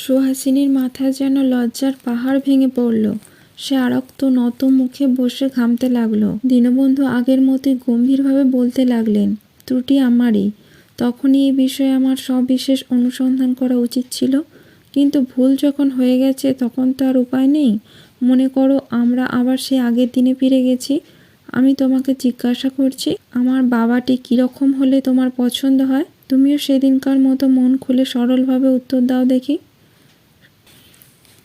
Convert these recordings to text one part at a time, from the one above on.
সুহাসিনীর মাথায় যেন লজ্জার পাহাড় ভেঙে পড়ল। সে আরক্ত নত মুখে বসে ঘামতে লাগলো। দীনবন্ধু আগের মতোই গম্ভীরভাবে বলতে লাগলেন, ত্রুটি আমারই। তখনই এই বিষয়ে আমার সবিশেষ অনুসন্ধান করা উচিত ছিল, কিন্তু ভুল যখন হয়ে গেছে তখন তো আর উপায় নেই। মনে করো আমরা আবার সে আগের দিনে ফিরে গেছি। আমি তোমাকে জিজ্ঞাসা করছি, আমার বাবাটি কীরকম হলে তোমার পছন্দ হয়? তুমিও সেদিনকার মতো মন খুলে সরলভাবে উত্তর দাও দেখি।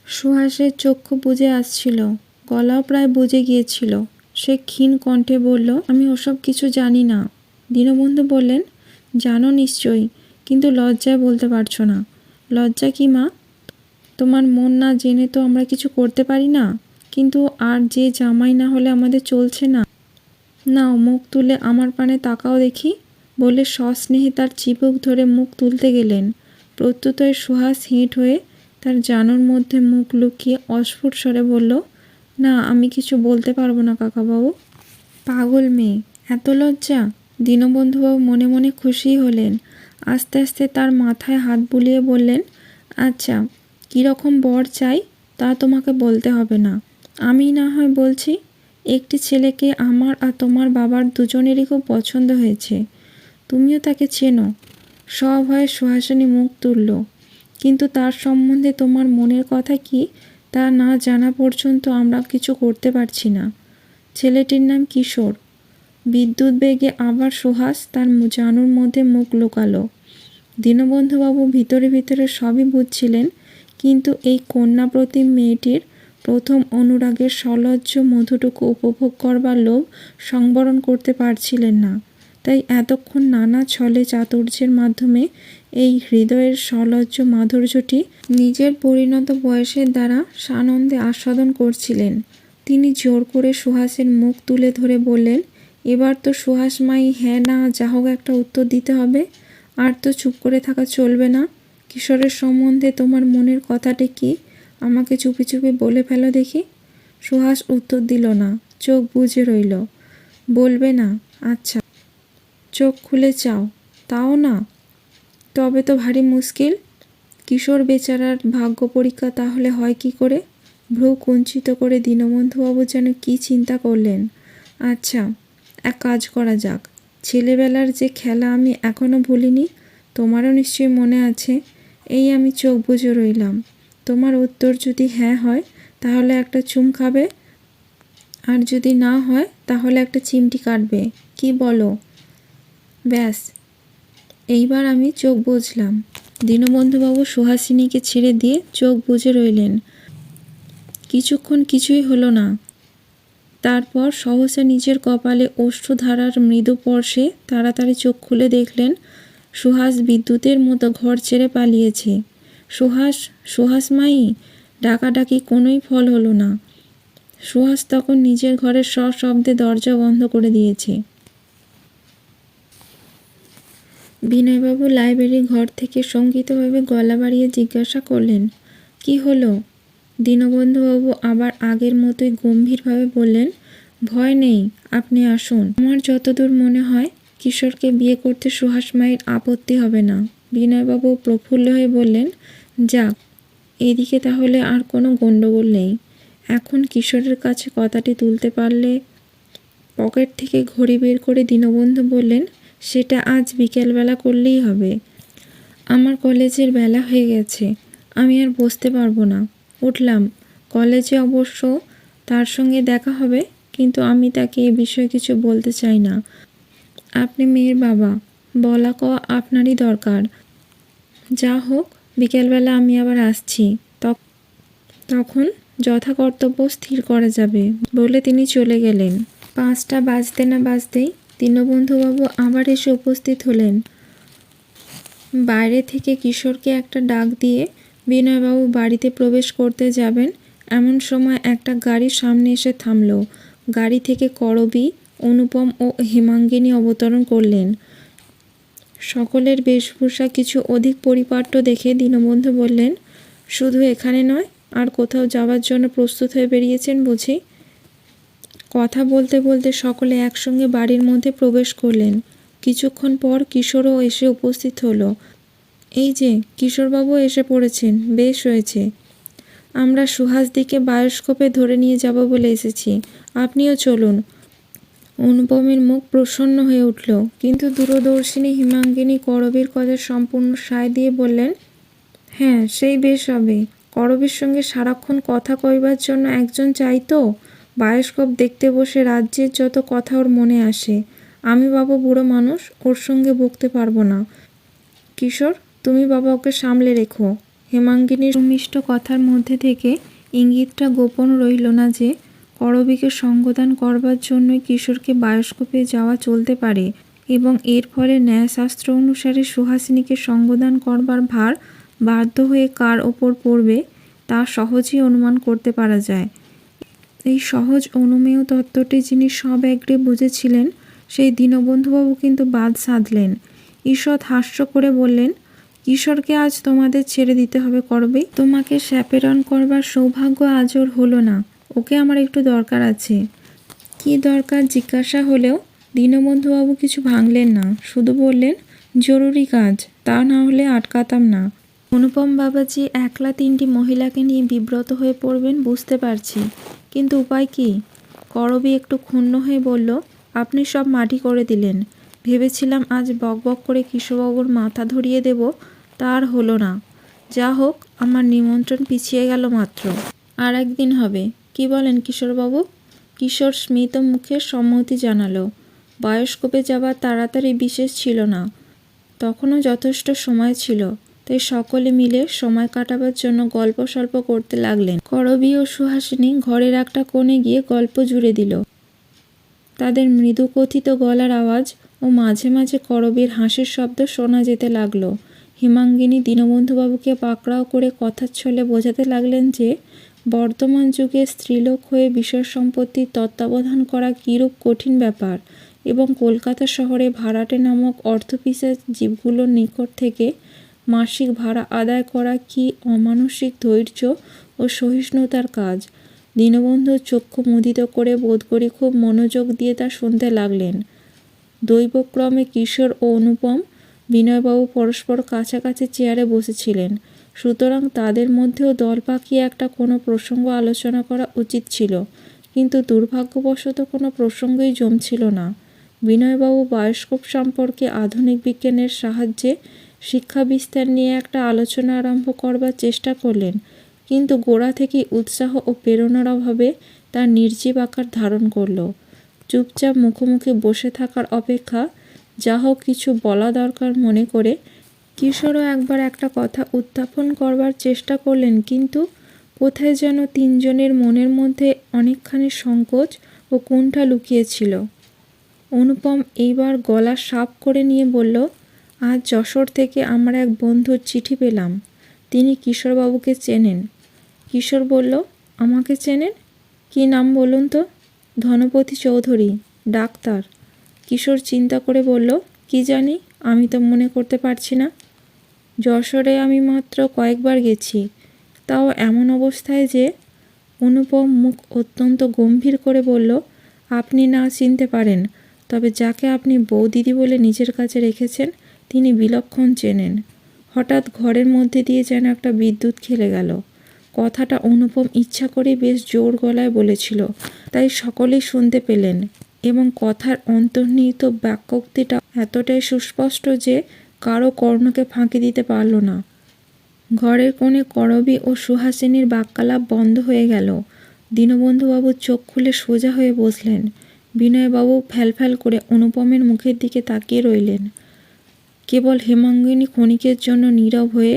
সুহাসের চক্ষু বুজে আসছিল, গলাও প্রায় বুজে গিয়েছিল। সে ক্ষীণ কণ্ঠে বলল, আমি ওসব কিছু জানি না। দীনবন্ধু বললেন, জানো নিশ্চয়ই, কিন্তু লজ্জায় বলতে পারছো না। লজ্জা কি মা? তোমার মন না জেনে তো আমরা কিছু করতে পারি না। কিন্তু আর যে জামাই না হলে আমাদের চলছে না। নাও মুখ তুলে আমার পানে তাকাও দেখি, বলে সস্নেহে তার চিবুক ধরে মুখ তুলতে গেলেন। প্রত্যুতই সুহাস হেঁট হয়ে তার জানুর মধ্যে মুখ লুকিয়ে অস্ফুট স্বরে বলল, না, আমি কিছু বলতে পারবো না কাকাবাবু। পাগল মেয়ে, এত লজ্জা? দীনবন্ধুবাবু মনে মনে খুশি হলেন। আস্তে আস্তে তার মাথায় হাত বুলিয়ে বললেন, আচ্ছা, কীরকম বর চাই তা তোমাকে বলতে হবে না, আমি না হয় বলছি। একটি ছেলেকে আমার আর তোমার বাবার দুজনেরই খুব পছন্দ হয়েছে। তুমিও তাকে চেনো। সভয়ে সুহাসিনী মুখ তুলল, কিন্তু তার সম্বন্ধে তোমার মনের কথা কি তা না জানা পর্যন্ত আমরা কিছু করতে পারছি না। ছেলেটির নাম কিশোর। বিদ্যুৎ বেগে আবার সুহাস তার জানুর মধ্যে মুখ লুকালো। দীনবন্ধুবাবু ভিতরে ভিতরে সবই বুঝছিলেন, কিন্তু এই কন্যাপ্রতিম মেয়েটির প্রথম অনুরাগের সলজ্জ মধুটুকু উপভোগ করবার লোভ সংবরণ করতে পারছিলেন না। তাই এতক্ষণ নানা ছলে চাতুর্যের মাধ্যমে এই হৃদয়ের সলজ্জ মাধুর্যটি নিজের পরিণত বয়সের দ্বারা সানন্দে আস্বাদন করছিলেন। তিনি জোর করে সুহাসের মুখ তুলে ধরে বললেন, এবার তো সুহাস মাই হ্যাঁ না যা হোক একটা উত্তর দিতে হবে। আর তো চুপ করে থাকা চলবে না। কিশোরের সম্বন্ধে তোমার মনের কথাটি কি আমাকে চুপি চুপি বলে ফেলো দেখি। সুহাস উত্তর দিল না, চোখ বুজে রইল। বলবে না? আচ্ছা, চোখ খুলে চাও, তাও না? তবে তো ভারী মুশকিল। কিশোর বেচারার ভাগ্য পরীক্ষা তাহলে হয় কি করে? ভ্রু কুঞ্চিত করে দীনবন্ধুবাবু যেন কি চিন্তা করলেন। আচ্ছা, এক কাজ করা যাক। ছেলেবেলার যে খেলা আমি এখনও ভুলিনি, তোমারও নিশ্চয়ই মনে আছে। এই আমি চোখ বুজে রইলাম। তোমার উত্তর যদি হ্যাঁ হয় তাহলে একটা চুম খাবে, আর যদি না হয় তাহলে একটা চিমটি কাটবে। কি বলো? ব্যাস, এইবার আমি চোখ বুজলাম। দীনবন্ধুবাবু সুহাসিনীকে ছেড়ে দিয়ে চোখ বুজে রইলেন। কিছুক্ষণ কিছুই হলো না। তারপর সহসা নিজের কপালে অশ্রুধারার মৃদু স্পর্শে তাড়াতাড়ি চোখ খুলে দেখলেন সুহাস বিদ্যুতের মতো ঘর ছেড়ে পালিয়েছে। সুহাস, সুহাস মাই ডাকাডাকি কোনোই ফল হলো না। সুহাস তখন নিজের ঘরের সশব্দে দরজা বন্ধ করে দিয়েছে। বিনয়বাবু লাইব্রেরি ঘর থেকে শঙ্কিতভাবে গলা বাড়িয়ে জিজ্ঞাসা করলেন, কি হলো? দীনবন্ধুবাবু আবার আগের মতোই গম্ভীরভাবে বললেন, ভয় নেই, আপনি আসুন। আমার যতদূর মনে হয় কিশোরকে বিয়ে করতে সুহাস মায়ের আপত্তি হবে না। বিনয়বাবু প্রফুল্ল হয়ে বললেন, যাক, এদিকে তাহলে আর কোনো গণ্ডগোল নেই। এখন কিশোরের কাছে কথাটি তুলতে পারলে। পকেট থেকে ঘড়ি বের করে দীনবন্ধু বললেন, সেটা আজ বিকেলবেলা করলেই হবে। আমার কলেজের বেলা হয়ে গেছে, আমি আর বসতে পারবো না। উঠলাম। কলেজে অবশ্য তার সঙ্গে দেখা হবে, কিন্তু আমি তাকে এ বিষয়ে কিছু বলতে চাই না। আপনি মেয়ের বাবা, বলা কওয়া আপনারই দরকার। যা হোক, বিকেলবেলা আমি আবার আসছি, তখন যথাকর্তব্য স্থির করা যাবে, বলে তিনি চলে গেলেন। 5টা বাজতে না বাজতেই দীনবন্ধুবাবু আবার এসে উপস্থিত হলেন। বাইরে থেকে কিশোরকে একটা ডাক দিয়ে বিনয়বাবু বাড়িতে প্রবেশ করতে যাবেন এমন সময় একটা গাড়ির সামনে এসে থামল। গাড়ি থেকে করবী, অনুপম ও হেমাঙ্গিনী অবতরণ করলেন। সকলের বেশভূষা কিছু অধিক পরিপাট্য দেখে দীনবন্ধু বললেন, শুধু এখানে নয়, আর কোথাও যাওয়ার জন্য প্রস্তুত হয়ে বেরিয়েছেন বুঝি? কথা বলতে বলতে সকলে একসঙ্গে বাড়ির মধ্যে প্রবেশ করলেন। কিছুক্ষণ পর কিশোরও এসে উপস্থিত হলো এই যে কিশোরবাবু এসে পড়েছেন, বেশ হয়েছে। আমরা সুহাসদিকে বায়োস্কোপে ধরে নিয়ে যাব বলে এসেছি, আপনিও চলুন। অনুপমের মুখ প্রসন্ন হয়ে উঠল, কিন্তু দূরদর্শিনী হিমাঙ্গিনী করবীর কথা সম্পূর্ণ সায় দিয়ে বললেন, হ্যাঁ সেই বেশ হবে। করবীর সঙ্গে সারাক্ষণ কথা কইবার জন্য একজন চাই তো। বায়োস্কোপ দেখতে বসে রাজ্যের যত কথা ওর মনে আসে। আমি বাবা বুড়ো মানুষ, ওর সঙ্গে বকতে পারবো না। কিশোর, তুমি বাবা ওকে সামলে রেখো। হেমাঙ্গিনীর সুমিষ্ট কথার মধ্যে থেকে ইঙ্গিতটা গোপন রইল না যে করবীকে সঙ্গদান করবার জন্যই কিশোরকে বায়োস্কোপে যাওয়া চলতে পারে, এবং এর ফলে ন্যায়শাস্ত্র অনুসারে সুহাসিনীকে সঙ্গদান করবার ভার বাধ্য হয়ে কার ওপর পড়বে তা সহজেই অনুমান করতে পারা যায়। এই সহজ অনুমেয় তত্ত্বটি যিনি সবেগে বুঝেছিলেন সেই দীনবন্ধুবাবু কিন্তু বাদ সাধলেন। ঈষৎ হাস্য করে বললেন, কিশোরকে আজ তোমাদের ছেড়ে দিতে হবে করবী। তোমাকে স্যাপেরন করবার সৌভাগ্য আজ ওর হলো না। ওকে আমার একটু দরকার আছে। কি দরকার জিজ্ঞাসা হলেও দীনবন্ধুবাবু কিছু ভাঙলেন না, শুধু বললেন, জরুরি কাজ, তা না হলে আটকাতাম না। অনুপম বাবাজি একলা 3টি মহিলাকে নিয়ে বিব্রত হয়ে পড়বেন বুঝতে পারছি, কিন্তু উপায় কি? করবী একটু ক্ষুণ্ণ হয়ে বলল, আপনি সব মাটি করে দিলেন। ভেবেছিলাম আজ বকবক করে কিশোরবাবুর মাথা ধরিয়ে দেব, তা আর হলো না। যা হোক, আমার নিমন্ত্রণ পিছিয়ে গেল মাত্র। আর একদিন হবে, কি বলেন কিশোরবাবু? কিশোর স্মিত মুখে সম্মতি জানালো। বায়োস্কোপে যাবার তাড়াতাড়ি বিশেষ ছিল না, তখনও যথেষ্ট সময় ছিল, তাই সকলে মিলে সময় কাটাবার জন্য গল্প সল্প করতে লাগলেন। করবী ও সুহাসিনী ঘরের একটা কোণে গিয়ে গল্প জুড়ে দিল। তাদের মৃদু কথিত গলার আওয়াজ ও মাঝে মাঝে করবীর হাসির শব্দ শোনা যেতে লাগলো। হেমাঙ্গিনী দীনবন্ধুবাবুকে পাকড়াও করে কথার ছলে বোঝাতে লাগলেন যে বর্তমান যুগে স্ত্রীলোক হয়ে বিষয় সম্পত্তির তত্ত্বাবধান করা কীরূপ কঠিন ব্যাপার, এবং কলকাতা শহরে ভাড়াটে নামক অর্থপিশাচ জীবগুলোর নিকট থেকে মাসিক ভাড়া আদায় করা কী অমানসিক ধৈর্য ও সহিষ্ণুতার কাজ। দীনবন্ধু চক্ষু মুদিত করে বোধ করি খুব মনোযোগ দিয়ে তা শুনতে লাগলেন। দৈবক্রমে কিশোর ও অনুপম, বিনয়বাবু পরস্পর কাছাকাছি চেয়ারে বসেছিলেন, সুতরাং তাদের মধ্যেও দল পাকিয়ে একটা কোনো প্রসঙ্গ আলোচনা করা উচিত ছিল, কিন্তু দুর্ভাগ্যবশত কোনো প্রসঙ্গই জমছিল না। বিনয়বাবু বায়োস্কোপ সম্পর্কে আধুনিক বিজ্ঞানের সাহায্যে শিক্ষা বিস্তার নিয়ে একটা আলোচনা আরম্ভ করবার চেষ্টা করলেন, কিন্তু গোড়া থেকেই উৎসাহ ও প্রেরণার অভাবে তা নির্জীব আকার ধারণ করল। চুপচাপ মুখোমুখি বসে থাকার অপেক্ষা যা হোক কিছু বলা দরকার মনে করে কিশোরও একবার একটা কথা উত্থাপন করবার চেষ্টা করলেন, কিন্তু কোথায় যেন তিনজনের মনের মধ্যে অনেকখানি সংকোচ ও কুণ্ঠা লুকিয়েছিল। অনুপম এইবার গলা সাপ করে নিয়ে বলল, আজ যশোর থেকে আমার এক বন্ধুর চিঠি পেলাম। তিনি কিশোরবাবুকে চেনেন। কিশোর বলল, আমাকে চেনেন? কি নাম বলুন তো? ধনপতি চৌধুরী, ডাক্তার। কিশোর চিন্তা করে বলল, কি জানি, আমি তো মনে করতে পারছি না। যশোরে আমি মাত্র কয়েকবার গেছি, তাও এমন অবস্থায় যে। অনুপম মুখ অত্যন্ত গম্ভীর করে বলল, আপনি না চিনতে পারেন, তবে যাকে আপনি বৌদিদি বলে নিজের কাছে রেখেছেন তিনি বিলক্ষণ চেনেন। হঠাৎ ঘরের মধ্যে দিয়ে যেন একটা বিদ্যুৎ খেলে গেল। কথাটা অনুপম ইচ্ছা করেই বেশ জোর গলায় বলেছিল, তাই সকলেই শুনতে পেলেন, এবং কথার অন্তর্নিহিত বাক্যোক্তিটা এতটাই সুস্পষ্ট যে কারো কর্ণকে ফাঁকি দিতে পারল না। ঘরের কোণে করবী ও সুহাসিনীর বাক্যালাপ বন্ধ হয়ে গেল। দীনবন্ধুবাবু চোখ খুলে সোজা হয়ে বসলেন। বিনয়বাবু ফ্যালফ্যাল করে অনুপমের মুখের দিকে তাকিয়ে রইলেন। কেবল হেমাঙ্গিনী ক্ষণিকের জন্য নীরব হয়ে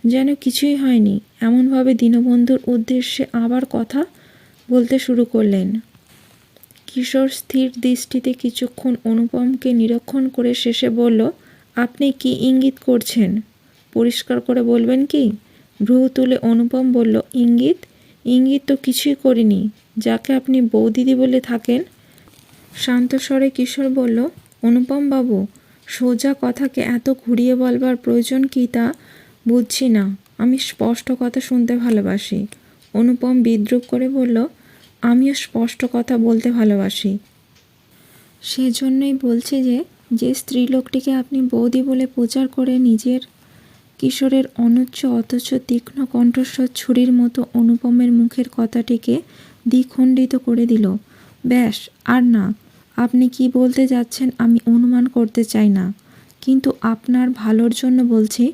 যেন কিছুই হয়নি এমনভাবে দীনবন্ধুর উদ্দেশ্যে আবার কথা বলতে শুরু করলেন। কিশোর স্থির দৃষ্টিতে কিছুক্ষণ অনুপমকে নিরীক্ষণ করে শেষে বলল, আপনি কি ইঙ্গিত করছেন? পরিষ্কার করে বলবেন কি? ভ্রু তুলে অনুপম বলল, ইঙ্গিত? ইঙ্গিত তো কিছুই করিনি। যাকে আপনি বৌদিদি বলে থাকেন। শান্ত স্বরে কিশোর বলল, অনুপম বাবু, সোজা কথাকে এত ঘুরিয়ে বলবার প্রয়োজন কি তা বুঝছি না। আমি স্পষ্ট কথা শুনতে ভালোবাসি। অনুপম বিদ্রূপ করে বলল, আমিও স্পষ্ট কথা বলতে ভালোবাসি। সেজন্যই বলছি যে স্ত্রীলোকটিকে আপনি বৌদি বলে প্রচার করে নিজের। কিশোরের অনুচ্চ অথচ তীক্ষ্ণ কণ্ঠস্বর ছুরির মতো অনুপমের মুখের কথাটিকে দ্বিখণ্ডিত করে দিল। ব্যাস, আর না। আপনি কি বলতে যাচ্ছেন আমি অনুমান করতে চাই না, কিন্তু আপনার ভালোর জন্য বলছি,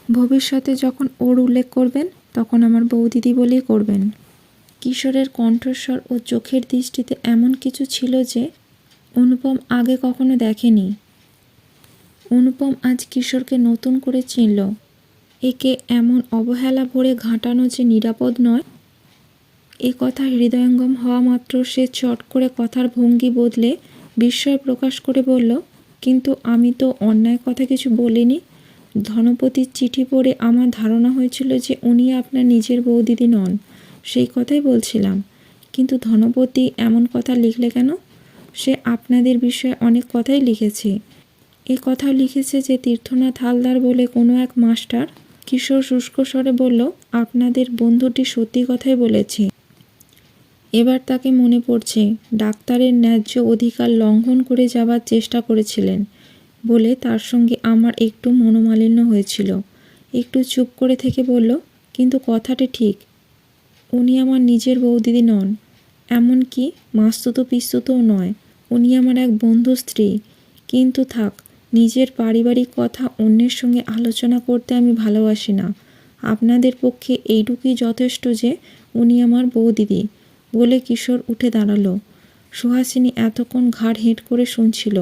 ভবিষ্যতে যখন ওর উল্লেখ করবেন তখন আমার বৌদিদি বলেই করবেন। কিশোরের কণ্ঠস্বর ও চোখের দৃষ্টিতে এমন কিছু ছিল যে অনুপম আগে কখনো দেখেনি। অনুপম আজ কিশোরকে নতুন করে চিনল। একে এমন অবহেলা ভরে ঘাঁটানো যে নিরাপদ নয়, এ কথা হৃদয়ঙ্গম হওয়া মাত্র সে চট করে কথার ভঙ্গি বদলে বিস্ময় প্রকাশ করে বলল, কিন্তু আমি তো অন্যায় কথা কিছু বলিনি। ধনপতির চিঠি পড়ে আমার ধারণা হয়েছিল যে উনি আপনার নিজের বৌদিদি নন, সেই কথাই বলছিলাম। কিন্তু ধনপতি এমন কথা লিখলে কেন? সে আপনাদের বিষয়ে অনেক কথাই লিখেছে। এ কথাও লিখেছে যে তীর্থনাথ হালদার বলে কোনো এক মাস্টার। কিশোর শুষ্ক স্বরে বলল, আপনাদের বন্ধুটি সত্যি কথাই বলেছে। এবার তাকে মনে পড়ছে ডাক্তারের ন্যায্য অধিকার লঙ্ঘন করে যাবার চেষ্টা করেছিলেন বলে তার সঙ্গে আমার একটু মনোমালিন্য হয়েছিল। একটু চুপ করে থেকে বলল, কিন্তু কথাটি ঠিক। উনি আমার নিজের বৌদিদি নন, এমনকি মাস্তুতো পিস্তুতও নয়। উনি আমার এক বন্ধু স্ত্রী। কিন্তু থাক, নিজের পারিবারিক কথা অন্যের সঙ্গে আলোচনা করতে আমি ভালোবাসি না। আপনাদের পক্ষে এইটুকুই যথেষ্ট যে উনি আমার বৌদিদি। বলে কিশোর উঠে দাঁড়ালো। সুহাসিনী এতক্ষণ ঘাড় হেঁট করে শুনছিল।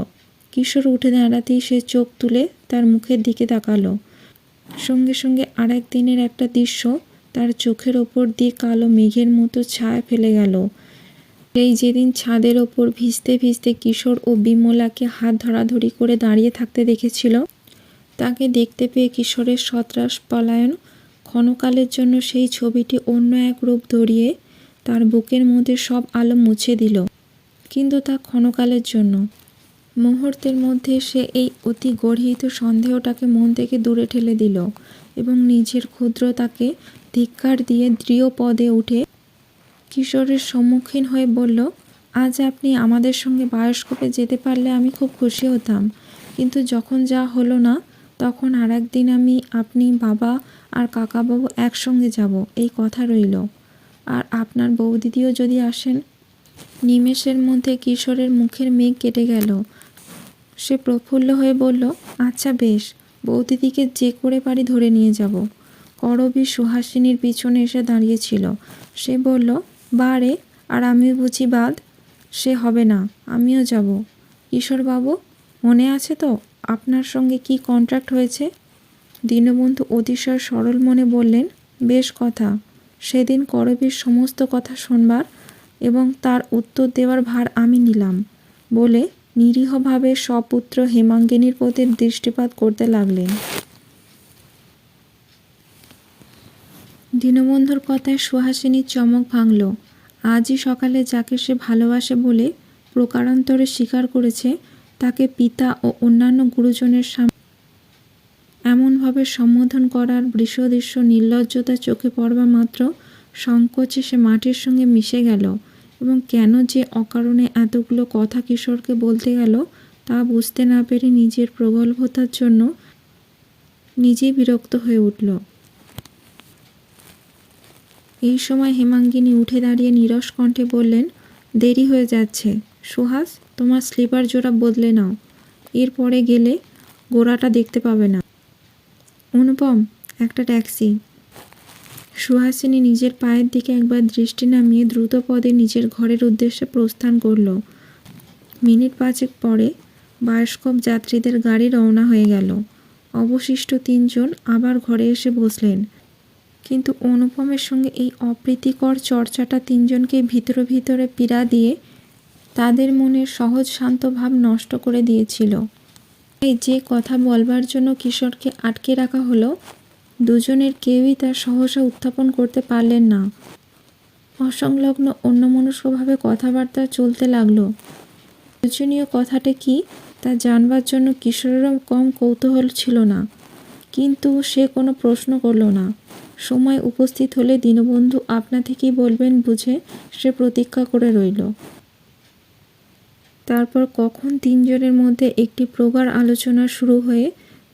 কিশোর উঠে দাঁড়াতেই সে চোখ তুলে তার মুখের দিকে তাকালো। সঙ্গে সঙ্গে আরেক দিনের একটা দৃশ্য তার চোখের ওপর দিয়ে কালো মেঘের মতো ছায়া ফেলে গেল। সেই যেদিন ছাদের ওপর ভিজতে ভিজতে কিশোর ও বিমলাকে হাত ধরাধরি করে দাঁড়িয়ে থাকতে দেখেছিল, তাকে দেখতে পেয়ে কিশোরের সত্রাস পলায়ন ক্ষণকালের জন্য সেই ছবিটি অন্য এক রূপ ধরিয়ে তার বুকের মধ্যে সব আলো মুছে দিল। কিন্তু তা ক্ষণকালের জন্য। মুহূর্তের মধ্যে সে এই অতি গর্হিত সন্দেহটাকে মন থেকে দূরে ঠেলে দিল এবং নিজের ক্ষুদ্রতাকে ধিক্কার দিয়ে দৃঢ় পদে উঠে কিশোরের সম্মুখীন হয়ে বলল, আজ আপনি আমাদের সঙ্গে বায়োস্কোপে যেতে পারলে আমি খুব খুশি হতাম। কিন্তু যখন যা হলো না, তখন আর একদিন আপনি, বাবা আর কাকাবাবু একসঙ্গে যাব, এই কথা রইল। আর আপনার বৌদিদিও যদি আসেন। নিমেষের মধ্যে কিশোরের মুখের মেঘ কেটে গেল। সে প্রফুল্ল হয়ে বলল, আচ্ছা বেশ, বৌদিদিকে যে করে পারি ধরে নিয়ে যাব। করবী সুহাসিনীর পিছনে এসে দাঁড়িয়েছিল। সে বলল, বারে, আর আমিও বুঝি বাদ? সে হবে না, আমিও যাব। কিশোরবাবু, মনে আছে তো আপনার সঙ্গে কি কন্ট্রাক্ট হয়েছে? দীনবন্ধু অতিশয় সরল মনে বললেন, বেশ কথা। সেদিন করবীর সমস্ত কথা শোনবার এবং তার উত্তর দেওয়ার ভার আমি নিলাম বলে নিরীহভাবে সপুত্র হেমাঙ্গিনীর প্রতি দৃষ্টিপাত করতে লাগলেন। দীনবন্ধুর কথায় সুহাসিনীর চমক ভাঙল। আজই সকালে যাকে সে ভালোবাসে বলে প্রকারান্তরে স্বীকার করেছে, তাকে পিতা ও অন্যান্য গুরুজনের সামনে এমনভাবে সম্বোধন করার বৃষদৃশ্য নির্লজ্জতা চোখে পড়বা মাত্র সংকোচে সে মাটির সঙ্গে মিশে গেল এবং কেন যে অকারণে এতগুলো কথা কিশোরকে বলতে গেল তা বুঝতে না পেরে নিজের প্রগল্ভতার জন্য নিজেই বিরক্ত হয়ে উঠল। এই সময় হেমাঙ্গিনী উঠে দাঁড়িয়ে নীরস কণ্ঠে বললেন, দেরি হয়ে যাচ্ছে। সুহাস, তোমার স্লিপার জোড়া বদলে নাও, এরপরে গেলে গোড়াটা দেখতে পাবে না। অনুপম, একটা ট্যাক্সি। সুহাসিনী নিজের পায়ের দিকে একবার দৃষ্টি নামিয়ে দ্রুত পদে নিজের ঘরের উদ্দেশ্যে প্রস্থান করল। মিনিট 5 পরে বায়োস্কোপ যাত্রীদের গাড়ি রওনা হয়ে গেল। অবশিষ্ট 3 জন আবার ঘরে এসে বসলেন। কিন্তু অনুপমের সঙ্গে এই অপ্রীতিকর চর্চাটা 3 জনকেই ভিতরে ভিতরে পীড়া দিয়ে তাদের মনের সহজ শান্ত ভাব নষ্ট করে দিয়েছিল। এই যে কথা বলবার জন্য কিশোরকে আটকে রাখা হলো, দুজনের কেউই তা সহসা উত্থাপন করতে পারলেন না। অসংলগ্ন অন্যমনস্কভাবে কথাবার্তা চলতে লাগলো। প্রয়োজনীয় কথাটা কি তা জানবার জন্য কিশোরেরও কম কৌতূহল ছিল না, কিন্তু সে কোনো প্রশ্ন করল না। সময় উপস্থিত হলে দীনবন্ধু আপনা থেকেই বলবেন বুঝে সে প্রতীক্ষা করে রইল। তারপর কখন 3 জনের মধ্যে একটি প্রগাঢ় আলোচনা শুরু হয়ে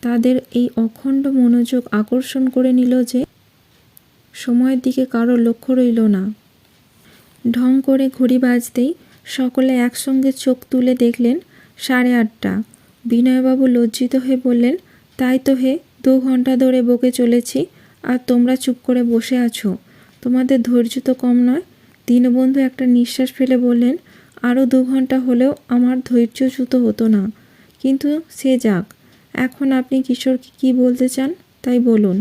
তাদের এই অখণ্ড মনোযোগ আকর্ষণ করে নিল যে সময়ের দিকে কারো লক্ষ্য রইল না। ঢং করে ঘড়ি বাজতেই সকলে একসঙ্গে চোখ তুলে দেখলেন 8:30। বিনয়বাবু লজ্জিত হয়ে বললেন, তাই তো হে, 2 ঘন্টা ধরে বকে চলেছি, আর তোমরা চুপ করে বসে আছো। তোমাদের ধৈর্য তো কম নয়। দীনবন্ধু একটা নিঃশ্বাস ফেলে বললেন, আরও 2 ঘন্টা হলেও আমার ধৈর্যচ্যুত হতো না। কিন্তু সে যাক, এখন আপনি কিশোরকে কী বলতে চান তাই বলুন।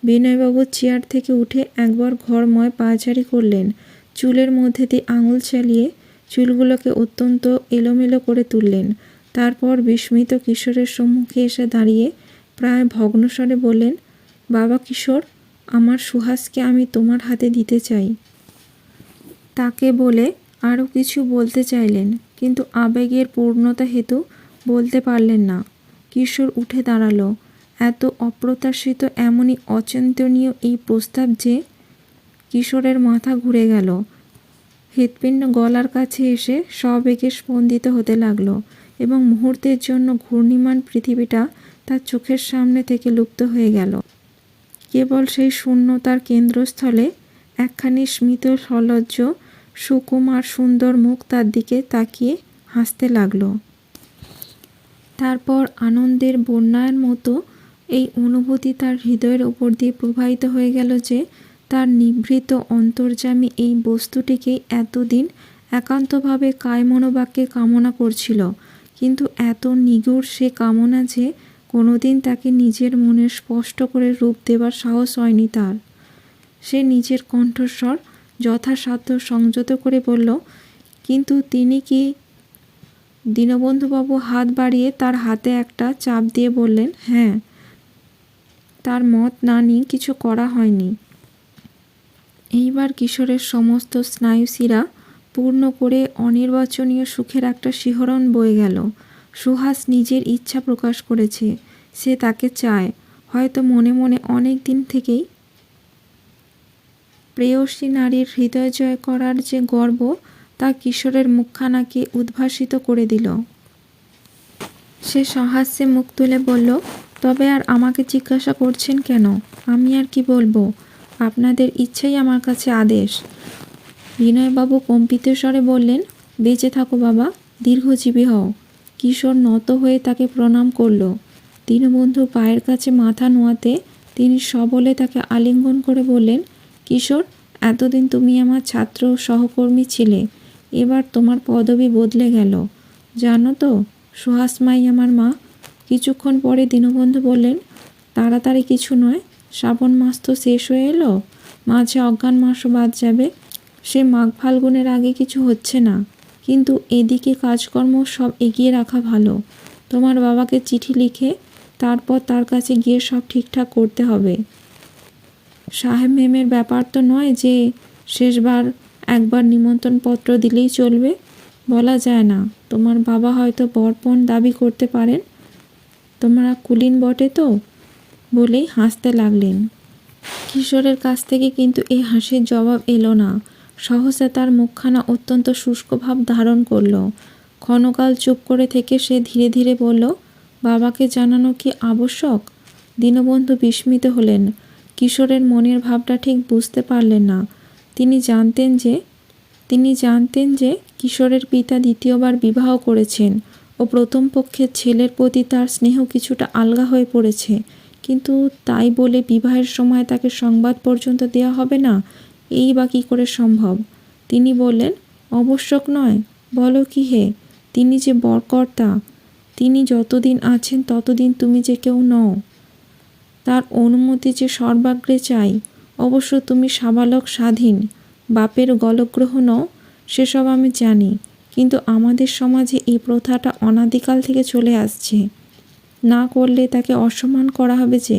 বিনয়বাবু চেয়ার থেকে উঠে একবার ঘরময় পায়চারি করলেন, চুলের মধ্যে দিয়ে আঙুল চালিয়ে চুলগুলোকে অত্যন্ত এলোমেলো করে তুললেন। তারপর বিস্মিত কিশোরের সম্মুখে এসে দাঁড়িয়ে প্রায় ভগ্নস্বরে বললেন, বাবা কিশোর, আমার সুহাসকে আমি তোমার হাতে দিতে চাই। তাকে বলে আরও কিছু বলতে চাইলেন, কিন্তু আবেগের পূর্ণতা হেতু বলতে পারলেন না। কিশোর উঠে দাঁড়ালো। এত অপ্রত্যাশিত, এমনই অচিন্তনীয় এই প্রস্তাব যে কিশোরের মাথা ঘুরে গেল। হৃৎপিণ্ড গলার কাছে এসে সবেগে স্পন্দিত হতে লাগলো এবং মুহূর্তের জন্য ঘূর্ণিমান পৃথিবীটা তার চোখের সামনে থেকে লুপ্ত হয়ে গেল। কেবল সেই শূন্যতার কেন্দ্রস্থলে একখানি স্মিত সলজ্জ সুকুমার সুন্দর মুখ তার দিকে তাকিয়ে হাসতে লাগলো। তারপর আনন্দের বন্যার মতো এই অনুভূতি তার হৃদয়ের ওপর দিয়ে প্রবাহিত হয়ে গেল যে তার নিভৃত অন্তর্যামী এই বস্তুটিকেই এতদিন একান্তভাবে কায়মনোবাক্যে কামনা করছিল, কিন্তু এত নিগূঢ় সে কামনা যে কোনোদিন তাকে নিজের মনে স্পষ্ট করে রূপ দেবার সাহস হয়নি তার। সে নিজের কণ্ঠস্বর যথাসাধ্য সংযত করে বলল, কিন্তু তিনি কি? দীনবন্ধুবাবু হাত বাড়িয়ে তার হাতে একটা চাপ দিয়ে বললেন, হ্যাঁ। তার মত না নিয়ে কিছু করা হয়নি। এইবার কিশোরের সমস্ত স্নায়ুশিরা পূর্ণ করে অনির্বাচনীয় সুখের একটা শিহরণ বয়ে গেল। সুহাস নিজের ইচ্ছা প্রকাশ করেছে, সে তাকে চায়। হয়তো মনে মনে অনেক দিন থেকেই। প্রেয়সী নারীর হৃদয় জয় করার যে গর্ব, তা কিশোরের মুখখানাকে উদ্ভাসিত করে দিল। সে সহাস্যে মুখ তুলে বলল, তবে আর আমাকে জিজ্ঞাসা করছেন কেন? আমি আর কি বলবো? আপনাদের ইচ্ছাই আমার কাছে আদেশ। বিনয়বাবু কম্পিত স্বরে বললেন, বেঁচে থাকো বাবা, দীর্ঘজীবী হও। কিশোর নত হয়ে তাকে প্রণাম করল। দীনবন্ধু পায়ের কাছে মাথা নোয়াতে তিনি সবলে তাকে আলিঙ্গন করে বললেন, কিশোর, এতদিন তুমি আমার ছাত্র সহকর্মী ছিলে, এবার তোমার পদবি বদলে গেল। জানো তো, সুহাসমাই আমার মা। কিছুক্ষণ পরে দীনবন্ধু বললেন, তাড়াতাড়ি কিছু নয়, শ্রাবণ মাস তো শেষ হয়ে এলো, মাঝে অজ্ঞান মাসও বাদ যাবে। সে মাঘ ফাল্গুনের আগে কিছু হচ্ছে না, কিন্তু এদিকে কাজকর্ম সব এগিয়ে রাখা ভালো। তোমার বাবাকে চিঠি লিখে তারপর তার কাছে গিয়ে সব ঠিকঠাক করতে হবে। সাহেব মেমের ব্যাপার তো নয় যে শেষবার একবার নিমন্ত্রণপত্র দিলেই চলবে। বলা যায় না, তোমার বাবা হয়তো বরপণ দাবি করতে পারেন। তোমরা কুলীন বটে তো? বলেই হাসতে লাগলেন। কিশোরের কাছ থেকে কিন্তু এই হাসির জবাব এলো না। সহসা তার মুখখানা অত্যন্ত শুষ্ক ভাব ধারণ করল। ক্ষণকাল চুপ করে থেকে সে ধীরে ধীরে বলল, বাবাকে জানানো কি আবশ্যক? দীনবন্ধু বিস্মিত হলেন। কিশোরের মনের ভাবটা ঠিক বুঝতে পারলেন না। তিনি জানতেন যে কিশোরের পিতা দ্বিতীয়বার বিবাহ করেছেন ও প্রথম পক্ষের ছেলের প্রতি তার স্নেহ কিছুটা আলগা হয়ে পড়েছে, কিন্তু তাই বলে বিবাহের সময় তাকে সংবাদ পর্যন্ত দেওয়া হবে না, এই বা কী করে সম্ভব? তিনি বললেন, আবশ্যক নয়? বলো কি হে, তিনি যে বরকর্তা, তিনি যতদিন আছেন ততদিন তুমি যে কেউ নও। তার অনুমতি যে সর্বাগ্রে চাই। অবশ্য তুমি সাবালক স্বাধীন, বাপের গলগ্রহ নও, সেসব আমি জানি, কিন্তু আমাদের সমাজে এই প্রথাটা অনাদিকাল থেকে চলে আসছে। না করলে তাকে অসম্মান করা হবে যে।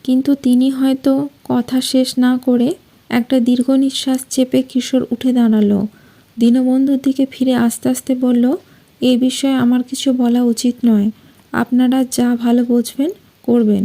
কিন্তু তিনি হয়তো কথা শেষ না করে একটা দীর্ঘ নিঃশ্বাস চেপে কিশোর উঠে দাঁড়ালো। দীনবন্ধুর দিকে ফিরে আস্তে আস্তে বলল, এ বিষয়ে আমার কিছু বলা উচিত নয়। আপনারা যা ভালো বুঝবেন করবেন।